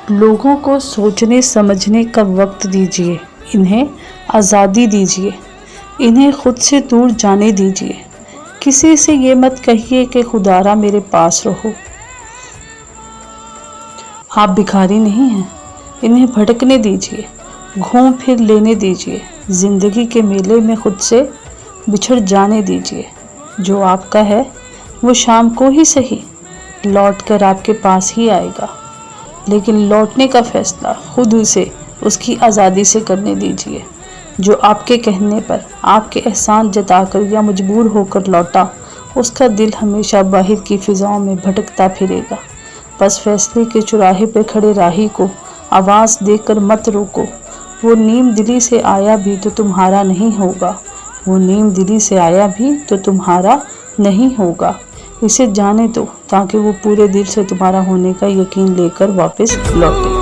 لوگوں کو سوچنے سمجھنے کا وقت دیجیے، انہیں آزادی دیجیے، انہیں خود سے دور جانے دیجیے۔ کسی سے یہ مت کہیے کہ خدارا میرے پاس رہو۔ آپ بھکاری نہیں ہیں، انہیں بھٹکنے دیجیے، گھوم پھر لینے دیجیے، زندگی کے میلے میں خود سے بچھڑ جانے دیجیے۔ جو آپ کا ہے وہ شام کو ہی صحیح لوٹ کر آپ کے پاس ہی آئے گا، لیکن لوٹنے کا فیصلہ خود اسے اس کی آزادی سے کرنے دیجیے۔ جو آپ کے کہنے پر، آپ کے احسان جتا کر یا مجبور ہو کر لوٹا، اس کا دل ہمیشہ باہر کی فضاؤں میں بھٹکتا پھرے گا۔ بس فیصلے کے چوراہے پہ کھڑے راہی کو آواز دے کر مت روکو، وہ نیم دلی سے آیا بھی تو تمہارا نہیں ہوگا، وہ نیم دلی سے آیا بھی تو تمہارا نہیں ہوگا۔ اسے جانے دو تاکہ وہ پورے دل سے تمہارا ہونے کا یقین لے کر واپس لوٹے۔